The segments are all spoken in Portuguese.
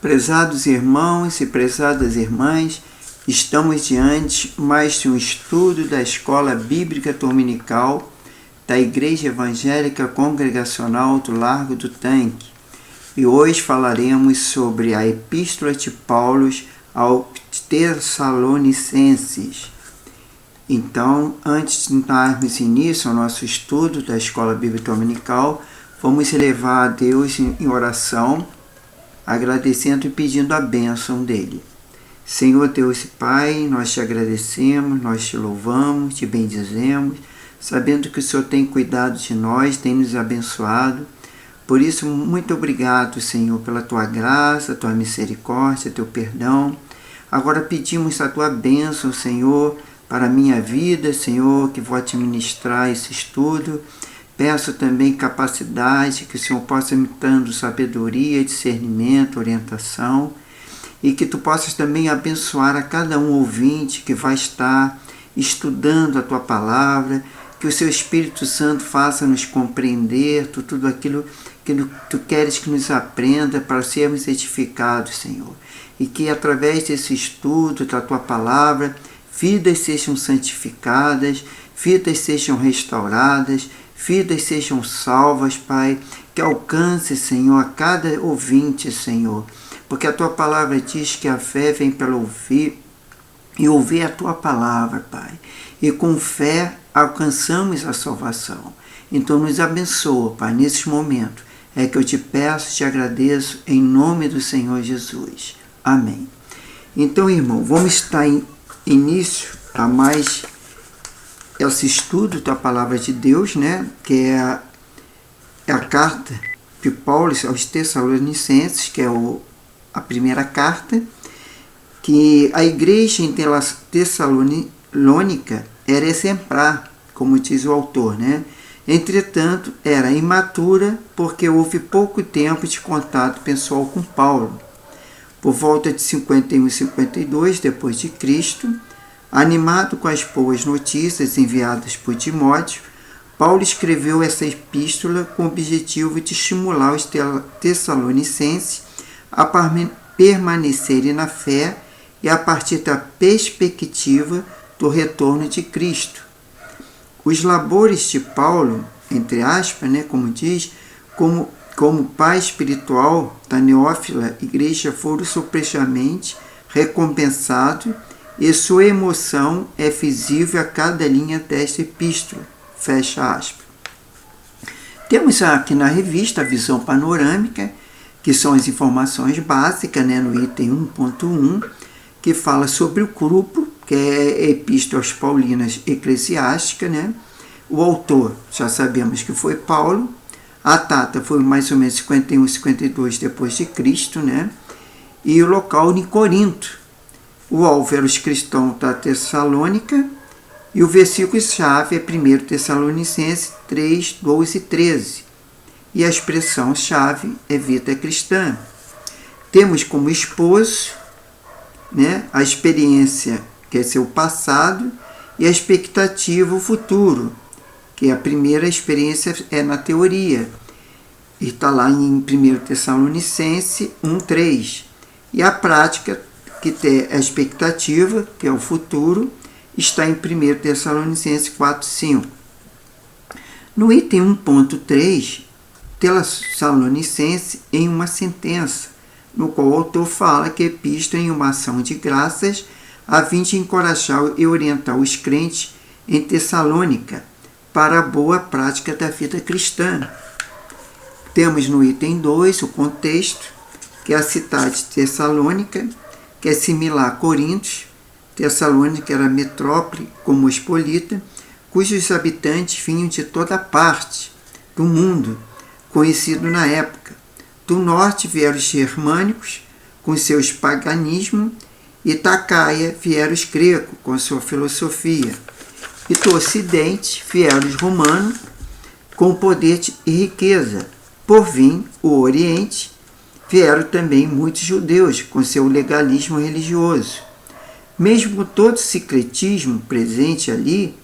Prezados irmãos e prezadas irmãs, estamos diante mais de um estudo da Escola Bíblica Dominical da Igreja Evangélica Congregacional do Largo do Tanque. E hoje falaremos sobre a Epístola de Paulo aos Tessalonicenses. Então, antes de darmos início ao nosso estudo da Escola Bíblica Dominical, vamos elevar a Deus em oração, agradecendo e pedindo a bênção dele. Senhor Deus e Pai, nós te agradecemos, nós te louvamos, te bendizemos, sabendo que o Senhor tem cuidado de nós, tem nos abençoado. Por isso, muito obrigado, Senhor, pela tua graça, tua misericórdia, teu perdão. Agora pedimos a tua bênção, Senhor, para a minha vida, Senhor, que vou te ministrar esse estudo. Peço também capacidade, que o Senhor possa me dando sabedoria, discernimento, orientação, e que tu possas também abençoar a cada um ouvinte que vai estar estudando a tua palavra, que o seu Espírito Santo faça-nos compreender tudo aquilo que tu queres que nos aprenda para sermos edificados, Senhor. E que através desse estudo da tua palavra, vidas sejam santificadas, vidas sejam restauradas, vidas sejam salvas, Pai, que alcance, Senhor, a cada ouvinte, Senhor, porque a tua palavra diz que a fé vem pelo ouvir e ouvir a tua palavra, Pai, e com fé alcançamos a salvação. Então nos abençoa, Pai, nesse momento, é que eu te peço, te agradeço, em nome do Senhor Jesus. Amém. Então, irmão, vamos estar em início a mais esse estudo da palavra de Deus, né? Que é a carta de Paulo aos Tessalonicenses, que é a primeira carta, que a igreja em Tessalônica era exemplar, como diz o autor, né? Entretanto, era imatura porque houve pouco tempo de contato pessoal com Paulo. Por volta de 51 e 52 depois de Cristo, animado com as boas notícias enviadas por Timóteo, Paulo escreveu essa epístola com o objetivo de estimular os tessalonicenses a permanecerem na fé e a partir da perspectiva do retorno de Cristo. Os labores de Paulo, entre aspas, né, como diz, como pai espiritual da neófila igreja foram supremamente recompensados e sua emoção é visível a cada linha desta epístola. Fecha aspas. Temos aqui na revista a visão panorâmica, que são as informações básicas, né, no item 1.1, que fala sobre o grupo, que é a Epístola aos Paulinas Eclesiástica, né? O autor, já sabemos que foi Paulo. A data foi mais ou menos 51, 52 depois de Cristo, né? E o local em Corinto. O alvo era os cristãos da Tessalônica e o versículo-chave é 1 Tessalonicenses 3, 12 e 13. E a expressão-chave é vida cristã. Temos como esposo, né, a experiência, que é seu passado, e a expectativa, o futuro, que a primeira experiência é na teoria. E está lá em 1 Tessalonicenses 1, 3. E a prática, que tem a expectativa, que é o futuro, está em 1 Tessalonicenses 4, 5. No item 1.3, Tessalonicenses em uma sentença, no qual o autor fala que a epístola é uma ação de graças a fim de encorajar e orientar os crentes em Tessalônica para a boa prática da vida cristã. Temos no item 2 o contexto, que é a cidade de Tessalônica, que é similar a Corinto. Tessalônica era metrópole cosmopolita, cujos habitantes vinham de toda parte do mundo, conhecido na época. Do norte vieram os germânicos, com seus paganismos, e da Caia vieram os gregos, com sua filosofia. E do ocidente vieram os romanos, com poder e riqueza. Por fim, o oriente, vieram também muitos judeus, com seu legalismo religioso. Mesmo com todo o secretismo presente ali,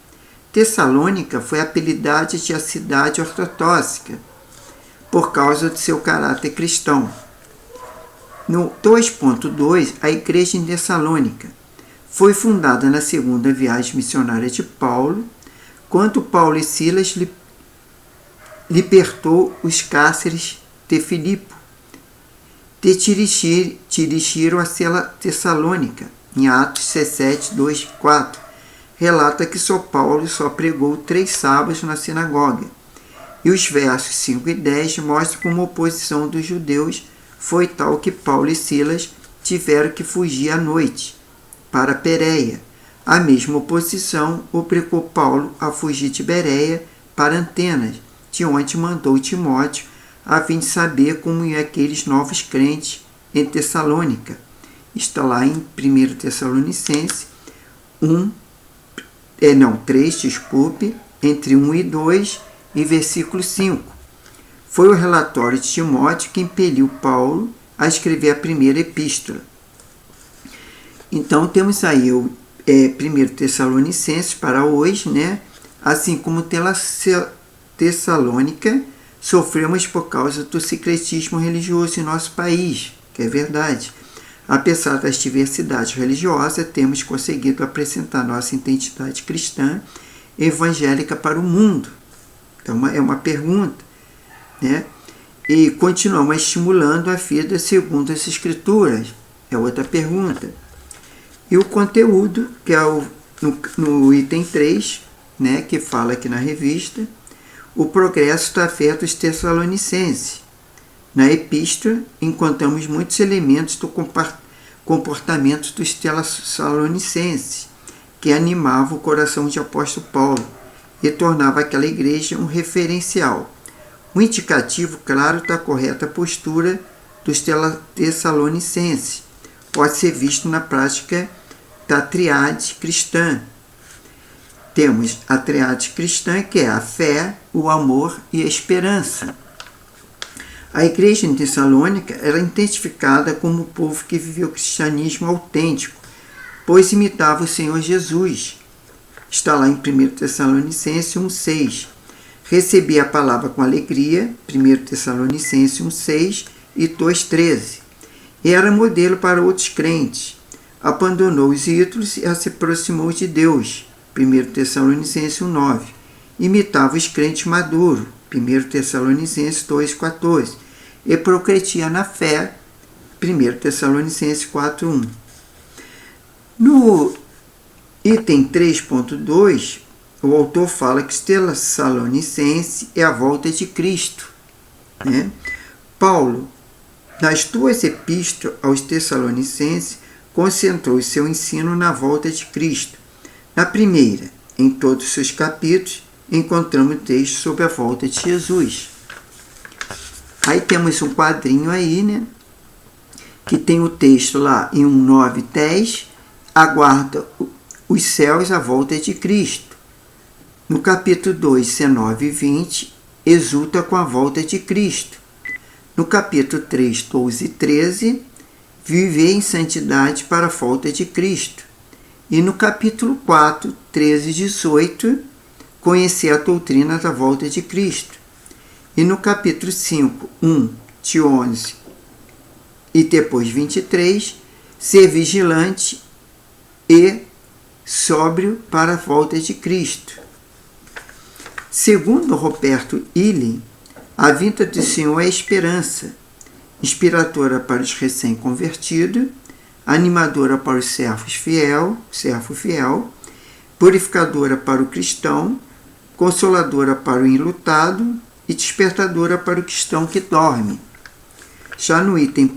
Tessalônica foi apelidada de a cidade ortodoxa, por causa de seu caráter cristão. No 2.2, a igreja em Tessalônica foi fundada na segunda viagem missionária de Paulo, quando Paulo e Silas libertou os cárceres de Filipe, dirigiram a Tessalônica, em Atos 17, 2, 4. Relata que só Paulo só pregou 3 sábados na sinagoga. E os versos 5 e 10 mostram como a oposição dos judeus foi tal que Paulo e Silas tiveram que fugir à noite para Pérea. A mesma oposição obrigou Paulo a fugir de Bereia para Atenas, de onde mandou Timóteo a fim de saber como iam aqueles novos crentes em Tessalônica. Está lá em 1 Tessalonicenses 3, entre 1 e 2 e versículo 5. Foi o relatório de Timóteo que impeliu Paulo a escrever a primeira epístola. Então temos aí o 1 Tessalonicenses para hoje, né? Assim como Tessalônica, sofremos por causa do secretismo religioso em nosso país, que é verdade. Apesar das diversidades religiosas, temos conseguido apresentar nossa identidade cristã evangélica para o mundo. Então é uma pergunta, né? E continuamos estimulando a vida segundo as Escrituras. É outra pergunta. E o conteúdo, que é no item 3, né, que fala aqui na revista, o progresso da fé dos Tessalonicenses. Na epístola, encontramos muitos elementos do comportamento dos Tessalonicenses, que animava o coração de apóstolo Paulo e tornava aquela igreja um referencial. Um indicativo claro da correta postura dos Tessalonicenses pode ser visto na prática da triade cristã. Temos a triade cristã, que é a fé, o amor e a esperança. A igreja em Tessalônica era identificada como o povo que viveu o cristianismo autêntico, pois imitava o Senhor Jesus. Está lá em 1 Tessalonicenses 1,6. Recebia a palavra com alegria, 1 Tessalonicenses 1,6 e 2,13. Era modelo para outros crentes. Abandonou os ídolos e se aproximou de Deus, 1 Tessalonicenses 1,9. Imitava os crentes maduros, 1 Tessalonicenses 2,14. E progredia na fé, 1 Tessalonicenses 4,1. No item 3.2, o autor fala que os Tessalonicenses é a volta de Cristo, né? Paulo, nas 2 epístolas aos Tessalonicenses, concentrou seu ensino na volta de Cristo. Na primeira, em todos os seus capítulos, encontramos textos sobre a volta de Jesus. Aí temos um quadrinho aí, né? Que tem o texto lá em 1,9, 10, aguarda os céus a volta de Cristo. No capítulo 2, 19 e 20, exulta com a volta de Cristo. No capítulo 3, 12 e 13, viver em santidade para a volta de Cristo. E no capítulo 4, 13 e 18, conhecer a doutrina da volta de Cristo. E no capítulo 5, 1 de 11 e depois 23, ser vigilante e sóbrio para a volta de Cristo. Segundo Roberto Illing, a vinda do Senhor é esperança, inspiradora para os recém-convertidos, animadora para os servo fiel, purificadora para o cristão, consoladora para o enlutado e despertadora para o cristão que dorme. Já no item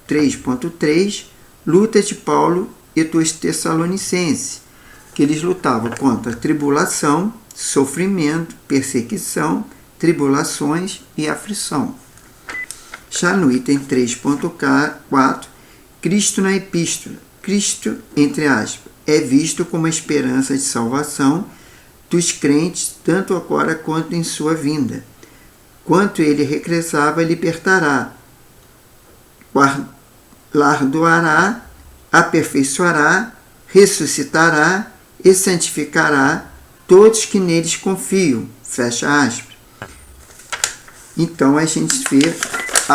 3.3, luta de Paulo e dos Tessalonicenses, que eles lutavam contra a tribulação, sofrimento, perseguição, tribulações e aflição. Já no item 3.4, Cristo na epístola. Cristo, entre aspas, é visto como a esperança de salvação dos crentes, tanto agora quanto em sua vinda. Quanto ele regressava, libertará, guardará, aperfeiçoará, ressuscitará e santificará todos que neles confiam. Fecha aspas. Então a gente vê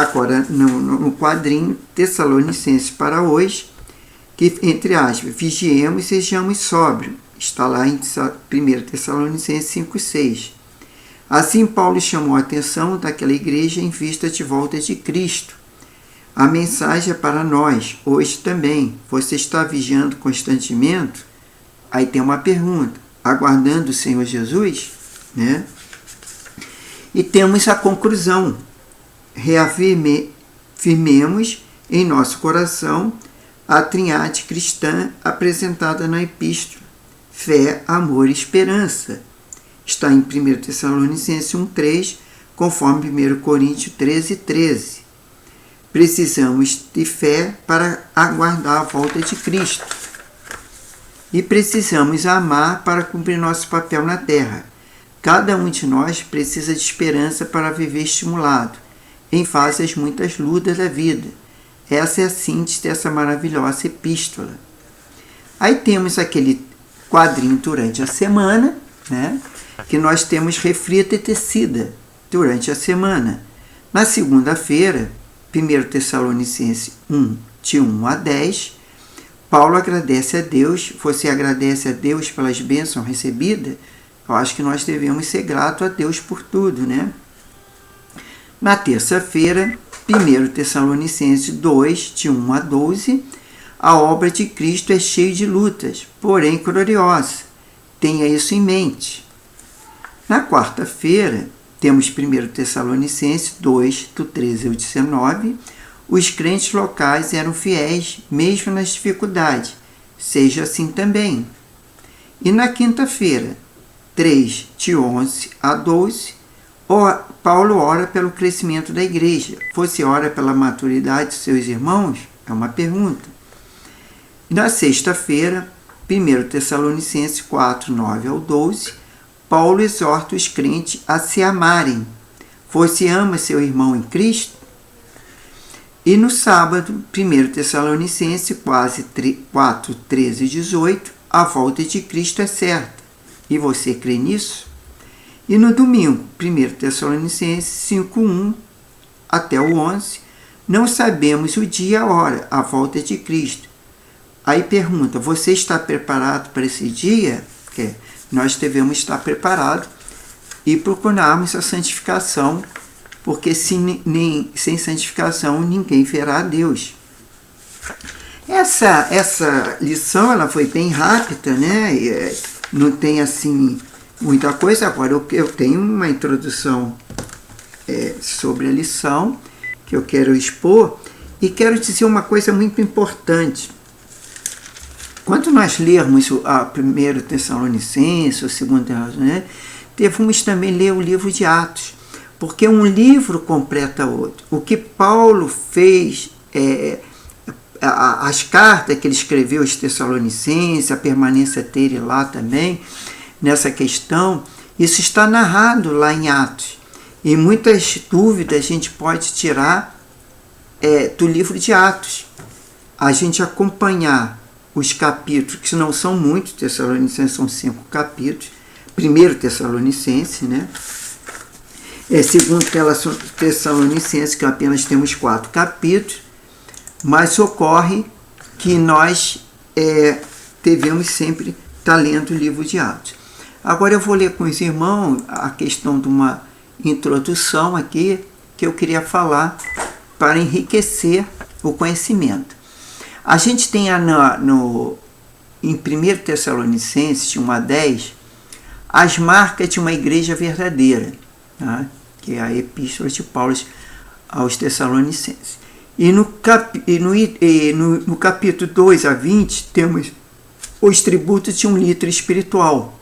agora no quadrinho Tessalonicenses para hoje, que, entre aspas, vigiemos e sejamos sóbrios. Está lá em 1 Tessalonicenses 5,6. Assim, Paulo chamou a atenção daquela igreja em vista de volta de Cristo. A mensagem é para nós, hoje também. Você está vigiando constantemente? Aí tem uma pergunta. Aguardando o Senhor Jesus? Né? E temos a conclusão. Reafirmemos em nosso coração a trindade cristã apresentada na epístola. Fé, amor e esperança. Está em 1 Tessalonicenses 1,3, conforme 1 Coríntios 13,13. Precisamos de fé para aguardar a volta de Cristo. E precisamos amar para cumprir nosso papel na terra. Cada um de nós precisa de esperança para viver estimulado, em face às muitas lutas da vida. Essa é a síntese dessa maravilhosa epístola. Aí temos aquele quadrinho durante a semana, né, que nós temos reflita e tecida durante a semana. Na segunda-feira, 1 Tessalonicenses 1, de 1 a 10, Paulo agradece a Deus. Você agradece a Deus pelas bênçãos recebidas? Eu acho que nós devemos ser gratos a Deus por tudo, né? Na terça-feira, 1 Tessalonicenses 2, de 1 a 12, a obra de Cristo é cheia de lutas, porém gloriosa. Tenha isso em mente. Na quarta-feira, temos 1 Tessalonicenses 2, do 13 ao 19. Os crentes locais eram fiéis, mesmo nas dificuldades. Seja assim também. E na quinta-feira, 3, de 11 a 12, Paulo ora pelo crescimento da igreja. Você ora pela maturidade de seus irmãos? É uma pergunta. Na sexta-feira, 1 Tessalonicenses 4, 9 ao 12, Paulo exorta os crentes a se amarem. Você ama seu irmão em Cristo? E no sábado, 1 Tessalonicenses 4, 13 e 18, a volta de Cristo é certa. E você crê nisso? E no domingo, 1 Tessalonicenses 5, 1 até o 11, não sabemos o dia e a hora, a volta de Cristo. Aí pergunta, você está preparado para esse dia? Nós devemos estar preparados e procurarmos a santificação, porque sem santificação ninguém verá a Deus. Essa lição ela foi bem rápida, né? Não tem assim muita coisa. Agora eu tenho uma introdução sobre a lição que eu quero expor e quero dizer uma coisa muito importante. Quando nós lermos a 1 Tessalonicenses, o 2, né, devemos também ler o livro de Atos, porque um livro completa outro. O que Paulo fez, as cartas que ele escreveu aos Tessalonicenses, a permanência dele lá também, nessa questão, isso está narrado lá em Atos. E muitas dúvidas a gente pode tirar do livro de Atos. A gente acompanhar os capítulos, que não são muitos, Tessalonicenses são 5 capítulos, 1 Tessalonicenses, né? 2 Tessalonicenses, que apenas temos 4 capítulos, mas ocorre que nós devemos sempre estar lendo o livro de Atos. Agora eu vou ler com os irmãos a questão de uma introdução aqui, que eu queria falar para enriquecer o conhecimento. A gente tem em 1 Tessalonicenses 1 a 10 as marcas de uma igreja verdadeira, tá? Que é a epístola de Paulo aos Tessalonicenses. E no capítulo 2 a 20 temos os tributos de um líder espiritual.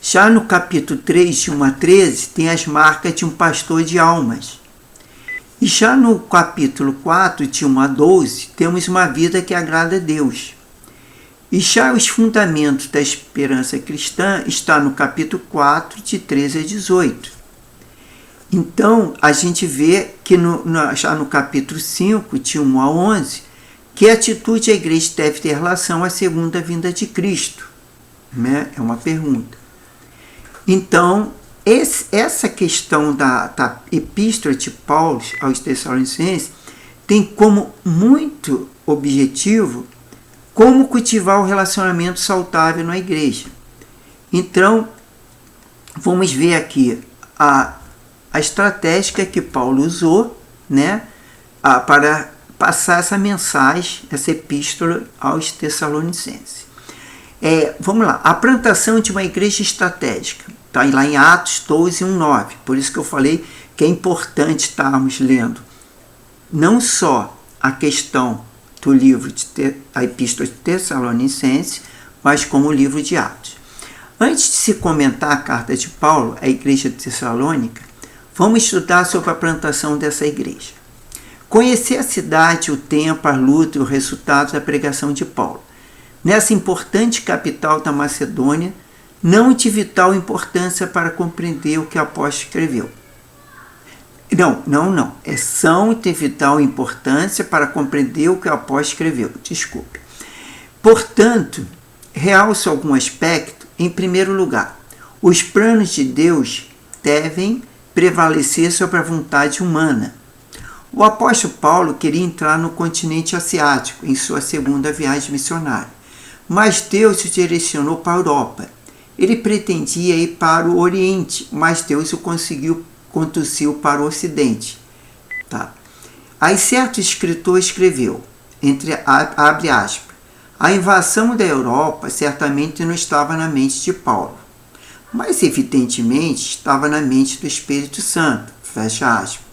Já no capítulo 3, de 1 a 13, tem as marcas de um pastor de almas. E já no capítulo 4, de 1 a 12, temos uma vida que agrada a Deus. E já os fundamentos da esperança cristã está no capítulo 4, de 13 a 18. Então, a gente vê que já no capítulo 5, de 1 a 11, que atitude a igreja deve ter em relação à segunda vinda de Cristo? Né? É uma pergunta. Então, essa questão da epístola de Paulo aos Tessalonicenses tem como muito objetivo como cultivar o relacionamento saudável na igreja. Então, vamos ver aqui a estratégia que Paulo usou, né, para passar essa mensagem, essa epístola aos Tessalonicenses. Vamos lá, a plantação de uma igreja estratégica, está lá em Atos 12, 1, 9, por isso que eu falei que é importante estarmos lendo não só a questão do livro a epístola de Tessalonicenses, mas como o livro de Atos. Antes de se comentar a carta de Paulo à igreja de Tessalônica, vamos estudar sobre a plantação dessa igreja. Conhecer a cidade, o tempo, a luta e o resultado da pregação de Paulo. Nessa importante capital da Macedônia, não de vital importância para compreender o que o apóstolo escreveu. Não. São de vital importância para compreender o que o apóstolo escreveu. Desculpe. Portanto, realço algum aspecto. Em primeiro lugar, os planos de Deus devem prevalecer sobre a vontade humana. O apóstolo Paulo queria entrar no continente asiático em sua segunda viagem missionária, mas Deus o direcionou para a Europa. Ele pretendia ir para o Oriente, mas Deus o conduziu para o Ocidente. Tá? Aí certo escritor escreveu, abre aspas, a invasão da Europa certamente não estava na mente de Paulo, mas evidentemente estava na mente do Espírito Santo, fecha aspas.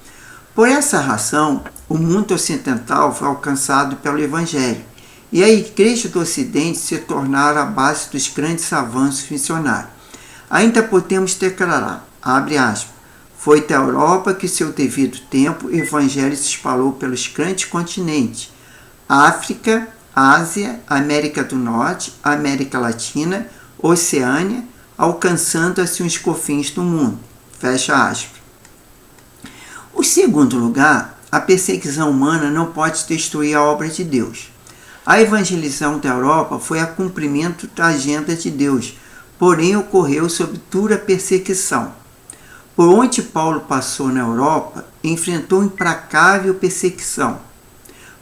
Por essa razão, o mundo ocidental foi alcançado pelo Evangelho, e a Igreja do Ocidente se tornara a base dos grandes avanços missionários. Ainda podemos declarar, abre aspas, foi da Europa que, seu devido tempo, o Evangelho se espalhou pelos grandes continentes, África, Ásia, América do Norte, América Latina, Oceânia, alcançando assim os confins do mundo. Fecha aspas. O segundo lugar, a perseguição humana não pode destruir a obra de Deus. A evangelização da Europa foi a cumprimento da agenda de Deus, porém ocorreu sob dura perseguição. Por onde Paulo passou na Europa, enfrentou implacável perseguição.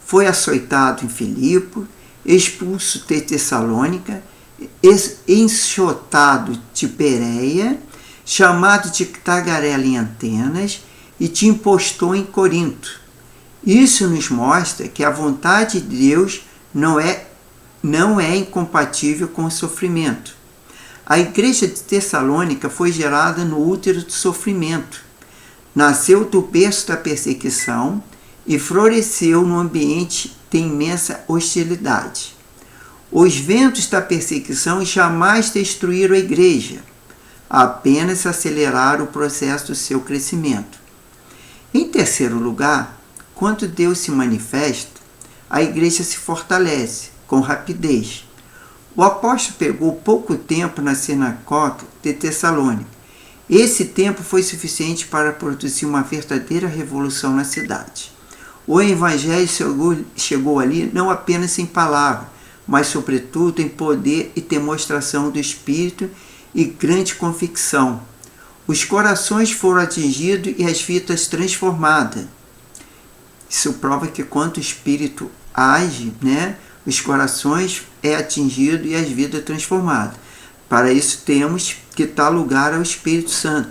Foi açoitado em Filipe, expulso de Tessalônica, enxotado de Bereia, chamado de tagarela em Atenas e te impostou em Corinto. Isso nos mostra que a vontade de Deus não é incompatível com o sofrimento. A igreja de Tessalônica foi gerada no útero do sofrimento. Nasceu do berço da perseguição e floresceu no ambiente de imensa hostilidade. Os ventos da perseguição jamais destruíram a igreja, apenas aceleraram o processo do seu crescimento. Em terceiro lugar, quando Deus se manifesta, a igreja se fortalece com rapidez. O apóstolo pegou pouco tempo na sinagoga de Tessalônica. Esse tempo foi suficiente para produzir uma verdadeira revolução na cidade. O evangelho chegou ali não apenas em palavra, mas sobretudo em poder e demonstração do Espírito e grande convicção. Os corações foram atingidos e as vidas transformadas. Isso prova que quando o Espírito age, os corações é atingido e as vidas transformadas. Para isso temos que dar lugar ao Espírito Santo.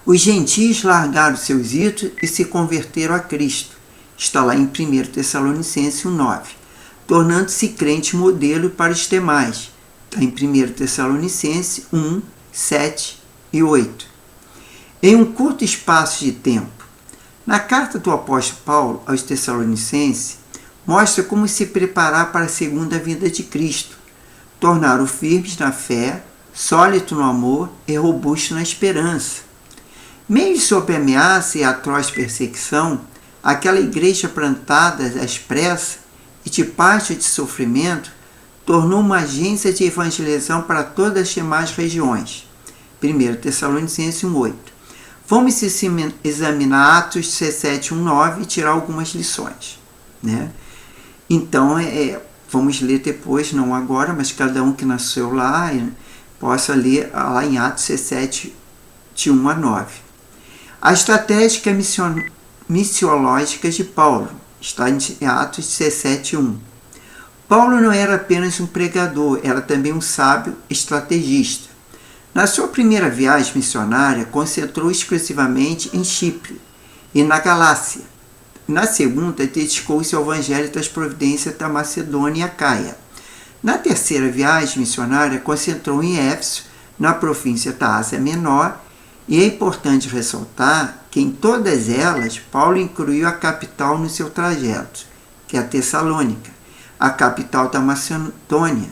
Os gentios largaram seus ídolos e se converteram a Cristo. Está lá em 1 Tessalonicenses 1,9. Tornando-se crente modelo para os demais. Está em 1 Tessalonicenses 1, 7 e 8. Em um curto espaço de tempo. Na carta do apóstolo Paulo aos Tessalonicenses, mostra como se preparar para a segunda vinda de Cristo, tornar-o firmes na fé, sólido no amor e robusto na esperança. Meio sob ameaça e atroz perseguição, aquela igreja plantada às pressas e de parte de sofrimento tornou uma agência de evangelização para todas as demais regiões. 1 Tessalonicenses 1,8. Vamos examinar Atos 17, 1,9 e tirar algumas lições. Então, vamos ler depois, não agora, mas cada um que nasceu lá Possa ler lá em Atos 17, de 1 a 9. A estratégia missiológica de Paulo está em Atos 17, 1. Paulo não era apenas um pregador, era também um sábio estrategista. Na sua primeira viagem missionária, concentrou exclusivamente em Chipre e na Galácia. Na segunda, dedicou-se ao Evangelho das Providências da Macedônia e Acaia. Na terceira viagem missionária, concentrou em Éfeso, na província da Ásia Menor, e é importante ressaltar que em todas elas, Paulo incluiu a capital no seu trajeto, que é a Tessalônica, a capital da Macedônia,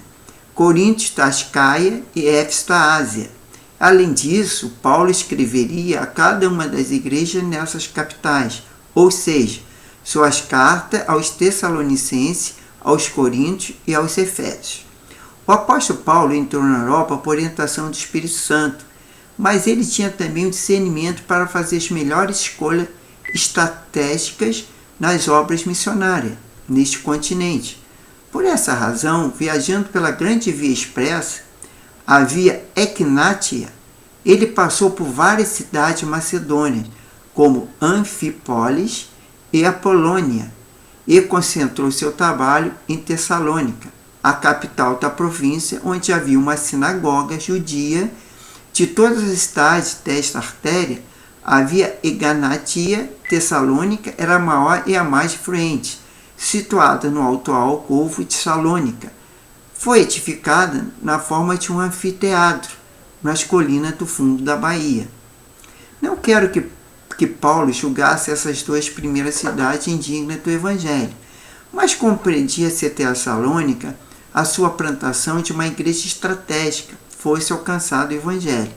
Corinto da Acaia e Éfeso da Ásia. Além disso, Paulo escreveria a cada uma das igrejas nessas capitais, ou seja, suas cartas aos Tessalonicenses, aos Coríntios e aos Efésios. O apóstolo Paulo entrou na Europa por orientação do Espírito Santo, mas ele tinha também o discernimento para fazer as melhores escolhas estratégicas nas obras missionárias neste continente. Por essa razão, viajando pela grande via expressa, a via Equinátia, ele passou por várias cidades macedônias, como Anfípolis e Apolônia, e concentrou seu trabalho em Tessalônica, a capital da província, onde havia uma sinagoga judia. De todas as cidades desta artéria, a via Eganátia Tessalônica era a maior e a mais influente, situada no alto alcove de Salônica. Foi edificada na forma de um anfiteatro, nas colinas do fundo da Bahia. Não quero que Paulo julgasse essas duas primeiras cidades indignas do Evangelho, mas compreendia ser Tessalônica a sua plantação de uma igreja estratégica, fosse alcançado o Evangelho.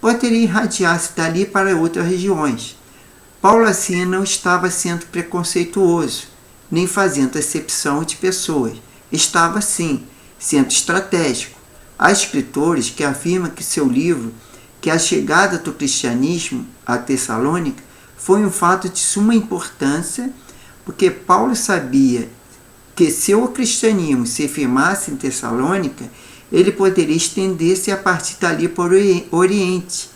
Poderia irradiar-se dali para outras regiões. Paulo assim não estava sendo preconceituoso, nem fazendo acepção de pessoas. Estava, sim, sendo estratégico. Há escritores que afirmam que seu livro, que a chegada do cristianismo a Tessalônica, foi um fato de suma importância, porque Paulo sabia que se o cristianismo se firmasse em Tessalônica, ele poderia estender-se a partir dali para o Oriente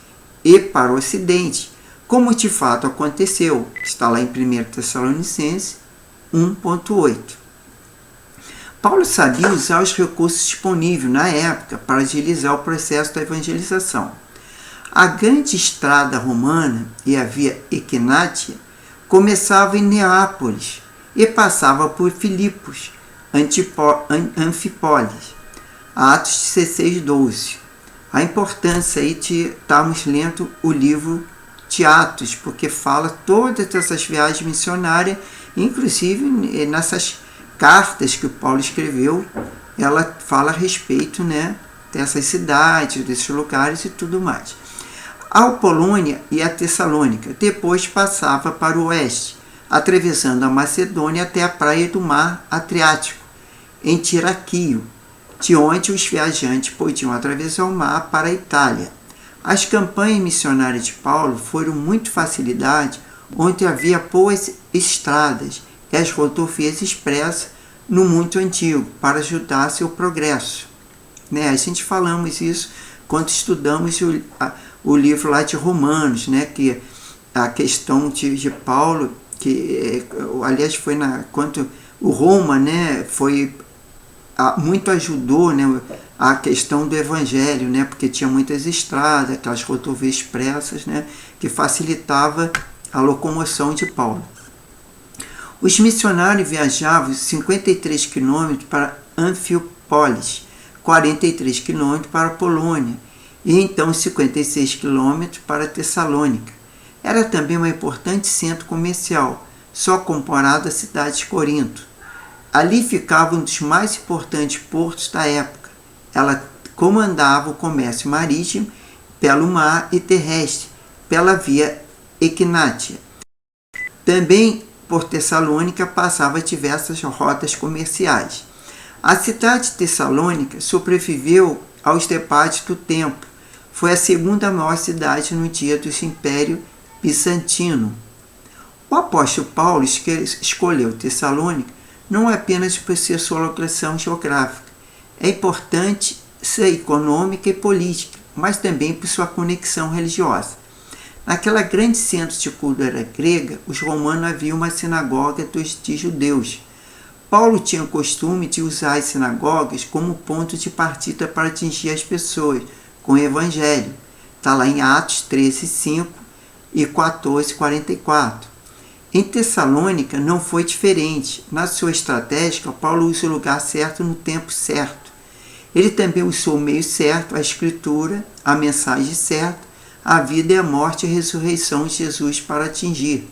e para o Ocidente, como de fato aconteceu. Está lá em 1 Tessalonicenses 1.8. Paulo sabia usar os recursos disponíveis na época para agilizar o processo da evangelização. A grande estrada romana e a via Equinátia começava em Neápolis e passava por Filipos, Anfípolis. Atos 16, 12. A importância aí de estarmos lendo o livro de Atos, porque fala todas essas viagens missionárias, inclusive nessas cartas que o Paulo escreveu, ela fala a respeito, né, dessas cidades, desses lugares e tudo mais. A Apolônia e a Tessalônica depois passava para o oeste, atravessando a Macedônia até a praia do mar Adriático, em Tiraquio, de onde os viajantes podiam atravessar o mar para a Itália. As campanhas missionárias de Paulo foram muito facilitadas onde havia boas estradas e as rodovias expressas no mundo antigo para ajudar seu progresso. Né? A gente falamos isso quando estudamos o livro lá de Romanos, né? Que a questão de Paulo, que aliás foi quando o Roma, né, foi muito ajudou, né, a questão do evangelho, né, porque tinha muitas estradas, aquelas rodovias expressas, né, que facilitava a locomoção de Paulo. Os missionários viajavam 53 quilômetros para Anfípolis, 43 quilômetros para a Polônia e então 56 quilômetros para Tessalônica. Era também um importante centro comercial, só comparado à cidade de Corinto. Ali ficava um dos mais importantes portos da época. Ela comandava o comércio marítimo pelo mar e terrestre, pela via Equinátia. Também por Tessalônica passava diversas rotas comerciais. A cidade de Tessalônica sobreviveu aos debates do tempo. Foi a segunda maior cidade no dia do Império Bizantino. O apóstolo Paulo escolheu Tessalônica não apenas por ser sua localização geográfica. É importante econômica e política, mas também por sua conexão religiosa. Naquela grande centro de cultura grega, os romanos haviam uma sinagoga de judeus. Paulo tinha o costume de usar as sinagogas como ponto de partida para atingir as pessoas com o evangelho. Está lá em Atos 13:5 e 14:44. Em Tessalônica não foi diferente. Na sua estratégia, Paulo usa o lugar certo no tempo certo. Ele também usou o meio certo, a escritura, a mensagem certa, a vida e a morte e a ressurreição de Jesus para atingir.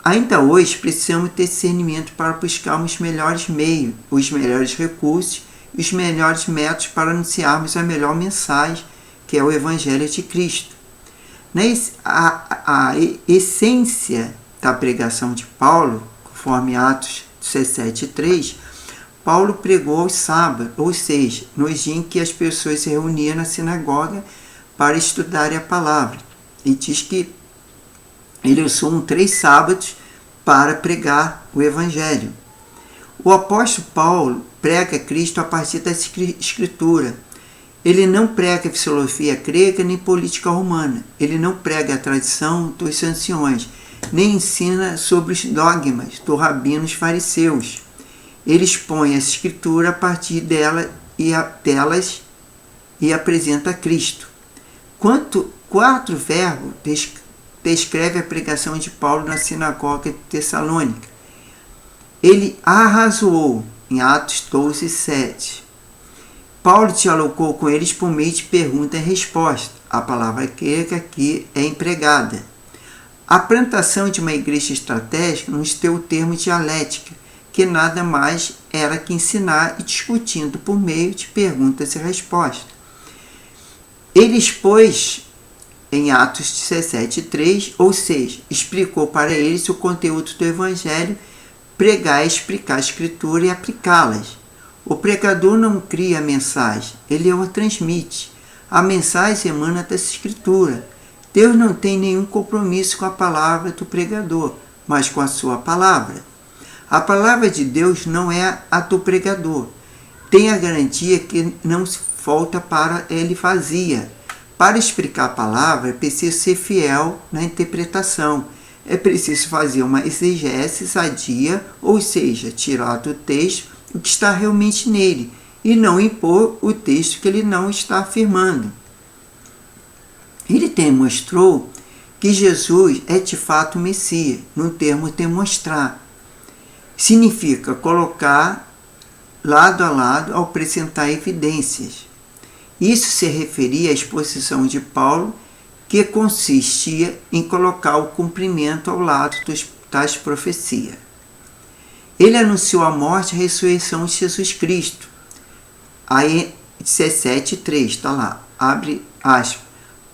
Ainda hoje precisamos ter discernimento para buscar os melhores meios, os melhores recursos e os melhores métodos para anunciarmos a melhor mensagem, que é o Evangelho de Cristo. A essência da pregação de Paulo, conforme Atos 17:3, Paulo pregou aos sábados, ou seja, nos dias em que as pessoas se reuniam na sinagoga para estudarem a palavra. E diz que ele usou 3 sábados para pregar o Evangelho. O apóstolo Paulo prega Cristo a partir da Escritura. Ele não prega filosofia grega nem política romana. Ele não prega a tradição dos anciões, nem ensina sobre os dogmas dos rabinos fariseus. Ele expõe a Escritura a partir delas e apresenta Cristo. 4 verbos descreve a pregação de Paulo na sinagoga de Tessalônica. Ele arrazoou, em Atos 12:7. Paulo dialogou com eles por meio de pergunta e resposta. A palavra grega aqui é empregada. A plantação de uma igreja estratégica nos deu o termo dialética, que nada mais era que ensinar e discutindo por meio de perguntas e respostas. Ele expôs em Atos 17:3, ou seja, explicou para eles o conteúdo do Evangelho, pregar e explicar a Escritura e aplicá-las. O pregador não cria a mensagem, ele a transmite. A mensagem emana da Escritura. Deus não tem nenhum compromisso com a palavra do pregador, mas com a sua palavra. A palavra de Deus não é a do pregador. Tem a garantia que não falta para ele vazia. Para explicar a palavra, é preciso ser fiel na interpretação. É preciso fazer uma exegese sadia, ou seja, tirar do texto o que está realmente nele, e não impor o texto que ele não está afirmando. Ele demonstrou que Jesus é de fato o Messias, no termo demonstrar. Significa colocar lado a lado ao apresentar evidências. Isso se referia à exposição de Paulo, que consistia em colocar o cumprimento ao lado das profecias. Ele anunciou a morte e a ressurreição de Jesus Cristo. Aí 17:3, está lá, abre aspas.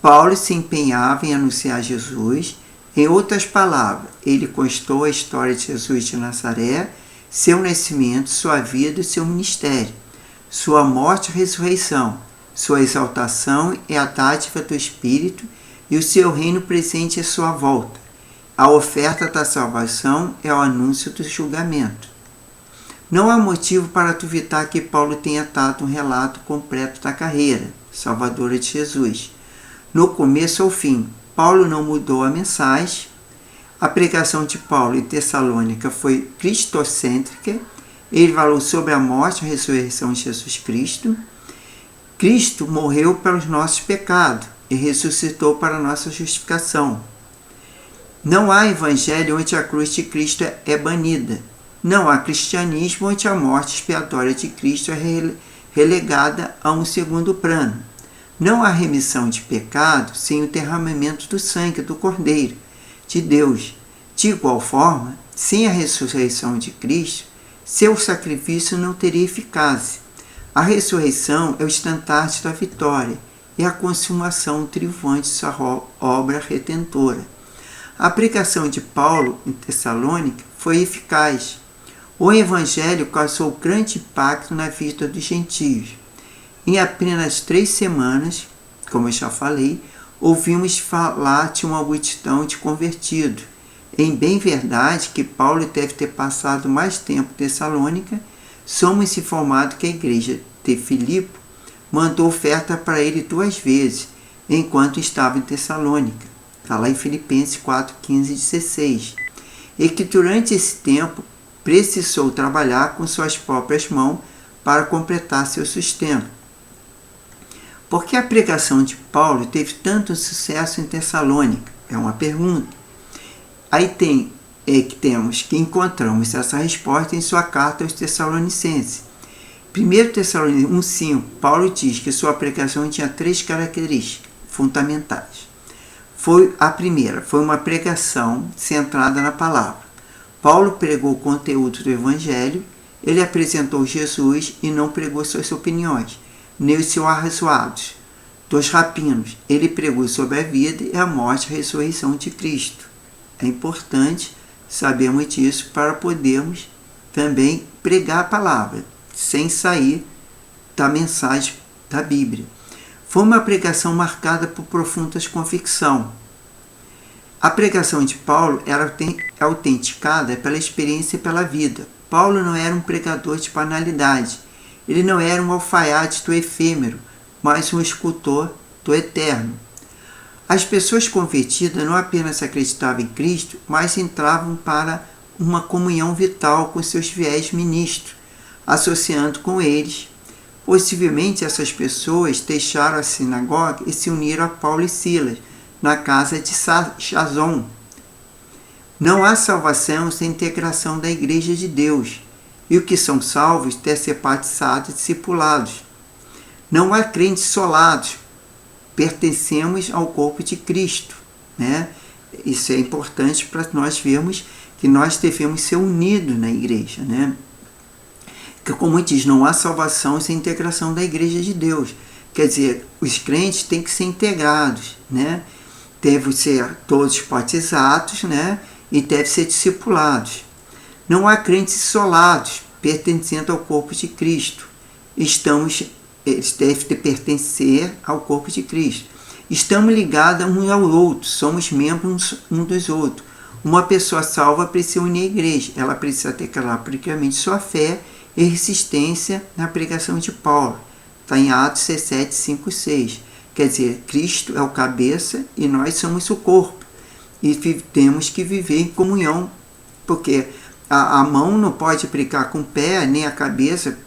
Paulo se empenhava em anunciar Jesus. Em outras palavras, ele contou a história de Jesus de Nazaré, seu nascimento, sua vida e seu ministério, sua morte e ressurreição, sua exaltação e a dádiva do Espírito e o seu reino presente à sua volta. A oferta da salvação é o anúncio do julgamento. Não há motivo para duvidar que Paulo tenha dado um relato completo da carreira salvadora de Jesus. No começo ao fim, Paulo não mudou a mensagem. A pregação de Paulo em Tessalônica foi cristocêntrica. Ele falou sobre a morte e a ressurreição de Jesus Cristo. Cristo morreu pelos nossos pecados e ressuscitou para a nossa justificação. Não há evangelho onde a cruz de Cristo é banida. Não há cristianismo onde a morte expiatória de Cristo é relegada a um segundo plano. Não há remissão de pecado sem o derramamento do sangue do Cordeiro de Deus. De igual forma, sem a ressurreição de Cristo, seu sacrifício não teria eficácia. A ressurreição é o estandarte da vitória e a consumação triunfante de sua obra redentora. A pregação de Paulo em Tessalônica foi eficaz. O Evangelho causou grande impacto na vida dos gentios. Em apenas 3 semanas, como eu já falei, ouvimos falar de uma multidão de convertidos. Em bem verdade que Paulo deve ter passado mais tempo em Tessalônica, somos informados que a igreja de Filipe mandou oferta para ele 2 vezes, enquanto estava em Tessalônica. Está lá em Filipenses 4, 15 e 16. E que durante esse tempo precisou trabalhar com suas próprias mãos para completar seu sustento. Por que a pregação de Paulo teve tanto sucesso em Tessalônica? É uma pergunta. Aí que encontramos essa resposta em sua carta aos Tessalonicenses. 1 Tessalonicenses 1,5, Paulo diz que sua pregação tinha 3 características fundamentais. A primeira foi uma pregação centrada na palavra. Paulo pregou o conteúdo do Evangelho, ele apresentou Jesus e não pregou suas opiniões, nem os seus arrazoados dos rapinos. Ele pregou sobre a vida e a morte e a ressurreição de Cristo. É importante sabermos disso para podermos também pregar a palavra, sem sair da mensagem da Bíblia. Foi uma pregação marcada por profundas convicção. A pregação de Paulo era autenticada pela experiência e pela vida. Paulo não era um pregador de banalidade. Ele não era um alfaiate do efêmero, mas um escultor do eterno. As pessoas convertidas não apenas acreditavam em Cristo, mas entravam para uma comunhão vital com seus fiéis ministros, associando com eles. Possivelmente essas pessoas deixaram a sinagoga e se uniram a Paulo e Silas, na casa de Jason. Não há salvação sem integração da Igreja de Deus, e os que são salvos devem ser batizados e discipulados. Não há crentes isolados, pertencemos ao corpo de Cristo, né? Isso é importante para nós vermos que nós devemos ser unidos na igreja, né? Que, como diz, não há salvação sem integração da Igreja de Deus. Quer dizer, os crentes têm que ser integrados, né? Devem ser todos batizados, né? E devem ser discipulados. Não há crentes isolados, pertencendo ao corpo de Cristo. Eles devem pertencer ao corpo de Cristo. Estamos ligados uns ao outro, somos membros um dos outros. Uma pessoa salva precisa unir a igreja, ela precisa ter praticamente sua fé e resistência na pregação de Paulo. Está em Atos 17, 5 e 6. Quer dizer, Cristo é o cabeça e nós somos o corpo. E temos que viver em comunhão, porque a mão não pode brigar com o pé, nem a cabeça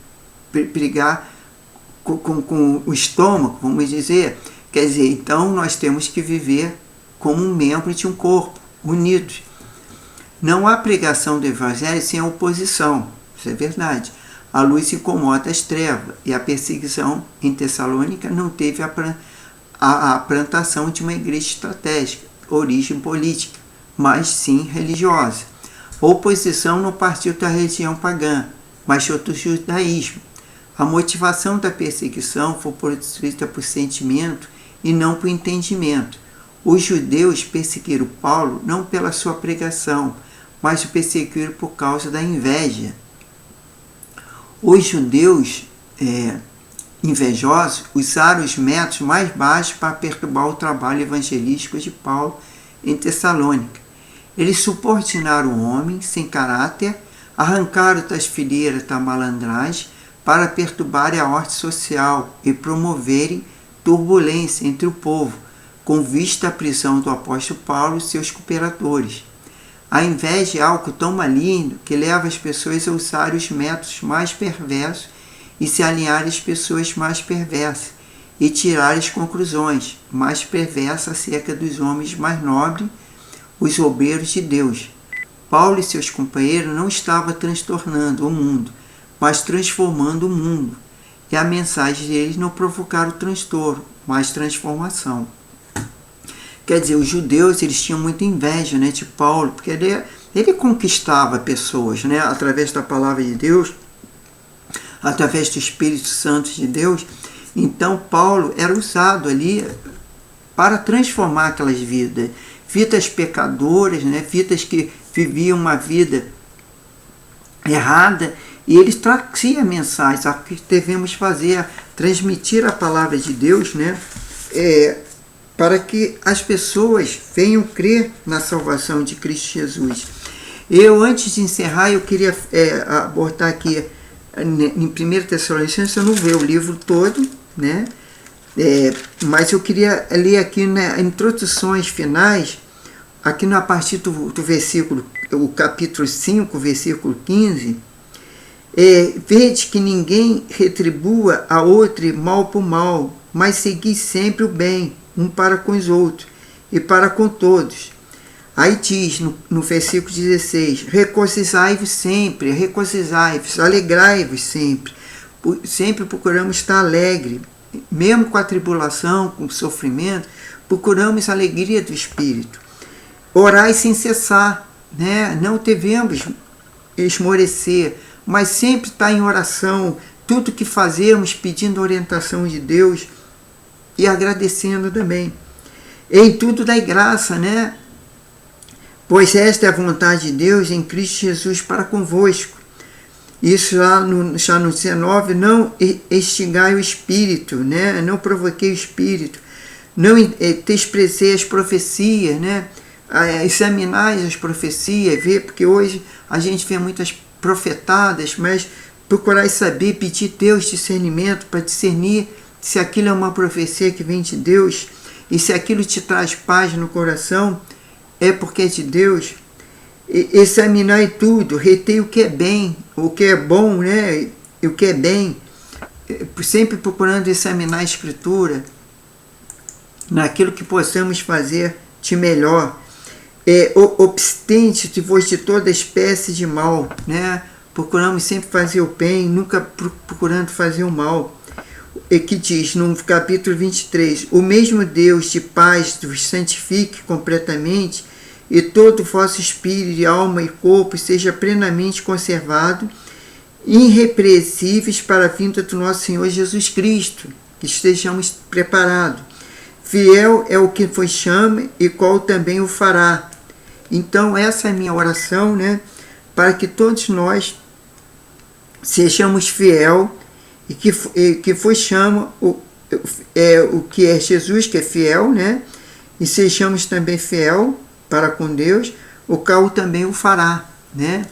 brigar com o estômago, vamos dizer. Quer dizer, então nós temos que viver como um membro de um corpo, unidos. Não há pregação do Evangelho sem a oposição, isso é verdade. A luz incomoda as trevas, e a perseguição em Tessalônica não teve a plantação de uma igreja estratégica, origem política, mas sim religiosa. A oposição não partiu da religião pagã, mas do judaísmo. A motivação da perseguição foi produzida por sentimento e não por entendimento. Os judeus perseguiram Paulo não pela sua pregação, mas o perseguiram por causa da inveja. Os judeus invejosos usaram os métodos mais baixos para perturbar o trabalho evangelístico de Paulo em Tessalônica. Eles subordinaram o homem sem caráter, arrancaram das fileiras da malandragem para perturbarem a ordem social e promoverem turbulência entre o povo, com vista à prisão do apóstolo Paulo e seus cooperadores. A inveja é algo tão maligno que leva as pessoas a usar os métodos mais perversos e se alinhar às pessoas mais perversas e tirar as conclusões mais perversas acerca dos homens mais nobres, os obreiros de Deus. Paulo e seus companheiros não estavam transtornando o mundo, mas transformando o mundo. E a mensagem deles não provocaram transtorno, mas transformação. Quer dizer, os judeus eles tinham muita inveja, né, de Paulo, porque ele conquistava pessoas, né, através da palavra de Deus, através do Espírito Santo de Deus. Então Paulo era usado ali para transformar aquelas vidas pecadoras, né, vidas que viviam uma vida errada, e eles traziam a mensagem, o que devemos fazer, transmitir a palavra de Deus, né, para que as pessoas venham crer na salvação de Cristo Jesus. Antes de encerrar, eu queria abordar aqui em 1 Tessalonicenses, eu não vejo o livro todo, né? Mas eu queria ler aqui, né, introduções finais, aqui a partir do versículo, o capítulo 5, versículo 15, vede que ninguém retribua a outro mal por mal, mas segui sempre o bem, um para com os outros e para com todos. Aí diz no versículo 16, regozijai-vos sempre, regozijai-vos, alegrai-vos sempre. Sempre procuramos estar alegre, mesmo com a tribulação, com o sofrimento, procuramos a alegria do Espírito. Orai sem cessar, né? Não devemos esmorecer, mas sempre estar em oração, tudo que fazemos pedindo orientação de Deus e agradecendo também. Em tudo dai graça, né? Pois esta é a vontade de Deus em Cristo Jesus para convosco. Isso já no 19, não extingai o Espírito, né? Não provoquei o Espírito, não desprezei as profecias, né? Examinai as profecias, ver, porque hoje a gente vê muitas profetadas, mas procurai saber, pedir Deus discernimento para discernir se aquilo é uma profecia que vem de Deus e se aquilo te traz paz no coração, é porque é de Deus. Examinai tudo, retei o que é bem, o que é bom, né? E o que é bem, sempre procurando examinar a Escritura, naquilo que possamos fazer de melhor. Obstente-vos de toda espécie de mal, né? Procuramos sempre fazer o bem, nunca procurando fazer o mal. E que diz no capítulo 23, o mesmo Deus de paz vos santifique completamente, e todo o vosso espírito, alma e corpo seja plenamente conservado, irrepreensíveis para a vinda do nosso Senhor Jesus Cristo, que estejamos preparados. Fiel é o que vos chama e qual também o fará. Então essa é a minha oração, né? Para que todos nós sejamos fiel e que vos chama o que é Jesus, que é fiel, né? E sejamos também fiel para com Deus, o qual também o fará, né?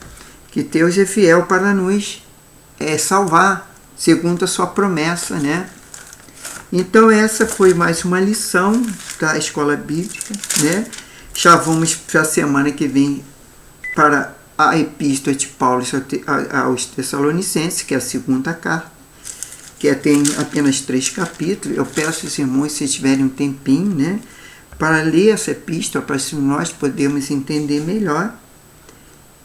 Que Deus é fiel para nos salvar, segundo a sua promessa, né? Então essa foi mais uma lição da Escola Bíblica, né? Já vamos para a semana que vem para a Epístola de Paulo aos Tessalonicenses, que é a segunda carta, que tem apenas 3 capítulos. Eu peço aos irmãos, se tiverem um tempinho, né, para ler essa epístola, para que nós podemos entender melhor.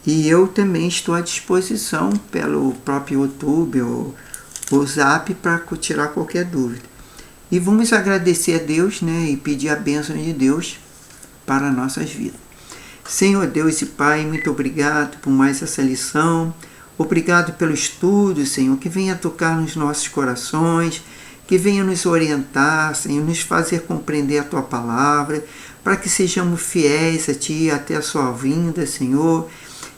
E eu também estou à disposição pelo próprio YouTube ou Zap para tirar qualquer dúvida. E vamos agradecer a Deus, né, e pedir a bênção de Deus para nossas vidas. Senhor Deus e Pai, muito obrigado por mais essa lição. Obrigado pelo estudo, Senhor, que venha tocar nos nossos corações, que venha nos orientar, Senhor, nos fazer compreender a Tua palavra, para que sejamos fiéis a Ti até a Sua vinda, Senhor,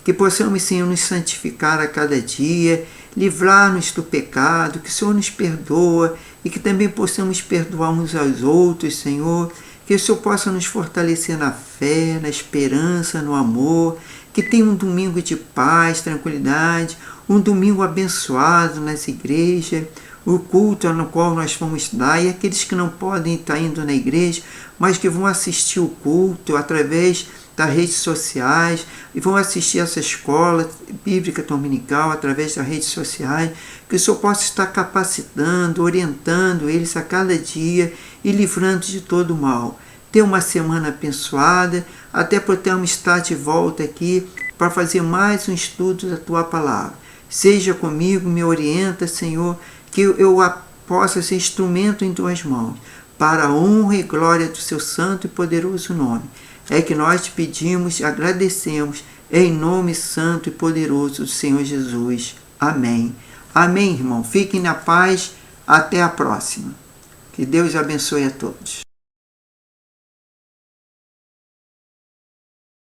que possamos, Senhor, nos santificar a cada dia, livrar-nos do pecado, que o Senhor nos perdoa e que também possamos perdoar uns aos outros, Senhor, que o Senhor possa nos fortalecer na fé, na esperança, no amor, que tenha um domingo de paz, tranquilidade, um domingo abençoado nas igrejas, o culto no qual nós vamos dar, e aqueles que não podem estar indo na igreja, mas que vão assistir o culto através das redes sociais, e vão assistir essa escola bíblica dominical através das redes sociais, que o Senhor possa estar capacitando, orientando eles a cada dia e livrando de todo o mal. Ter uma semana abençoada, até podermos estar de volta aqui para fazer mais um estudo da Tua palavra. Seja comigo, me orienta, Senhor, que eu possa ser instrumento em Tuas mãos, para a honra e glória do Seu santo e poderoso nome. É que nós te pedimos e agradecemos, em nome santo e poderoso do Senhor Jesus. Amém. Amém, irmão. Fiquem na paz. Até a próxima. Que Deus abençoe a todos.